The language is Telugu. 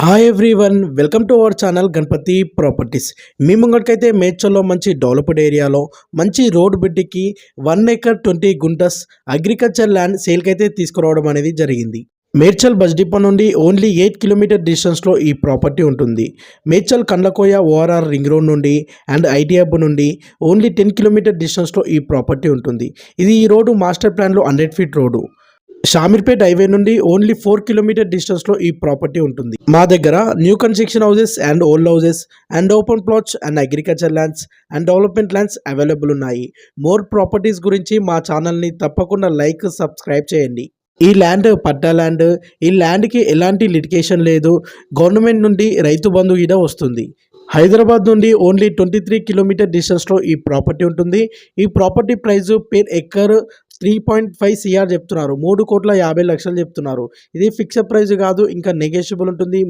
Hi everyone, welcome to our channel Ganapathi properties. మీ ముంగటికైతే మేడ్చల్లో మంచి డెవలప్డ్ ఏరియాలో మంచి రోడ్ బిడ్డికి 1 acre 20 గుంటస్ అగ్రికల్చర్ ల్యాండ్ సేల్కి అయితే తీసుకురావడం అనేది జరిగింది. మేడ్చల్ బస్ డిపో నుండి ఓన్లీ 8 కిలోమీటర్ డిస్టెన్స్లో ఈ ప్రాపర్టీ ఉంటుంది. Medchal Kandlakoya ORR ring road నుండి అండ్ ఐటీ హబ్ నుండి ఓన్లీ 10 కిలోమీటర్ డిస్టెన్స్లో ఈ ప్రాపర్టీ ఉంటుంది. ఇది ఈ రోడ్డు మాస్టర్ ప్లాన్లో 100 feet రోడ్డు. షామీర్పేట్ హైవే నుండి ఓన్లీ 4 కిలోమీటర్ డిస్టెన్స్లో ఈ ప్రాపర్టీ ఉంటుంది. మా దగ్గర new construction houses and old houses and open plots and agriculture lands and development lands available ఉన్నాయి. మోర్ ప్రాపర్టీస్ గురించి మా ఛానల్ని తప్పకుండా లైక్, సబ్స్క్రైబ్ చేయండి. ఈ ల్యాండ్ పట్టా ల్యాండ్. ఈ ల్యాండ్కి ఎలాంటి లిటిగేషన్ లేదు. గవర్నమెంట్ నుండి రైతు బంధు కూడా వస్తుంది. హైదరాబాద్ నుండి ఓన్లీ 23 కిలోమీటర్ డిస్టెన్స్లో ఈ ప్రాపర్టీ ఉంటుంది. ఈ property price per acre 3.5 CR చెప్తున్నారు. 3,50,00,000 చెప్తున్నారు. ఇది ఫిక్స్డ్ ప్రైస్ కాదు, ఇంకా నెగోషియబుల్ ఉంటుంది.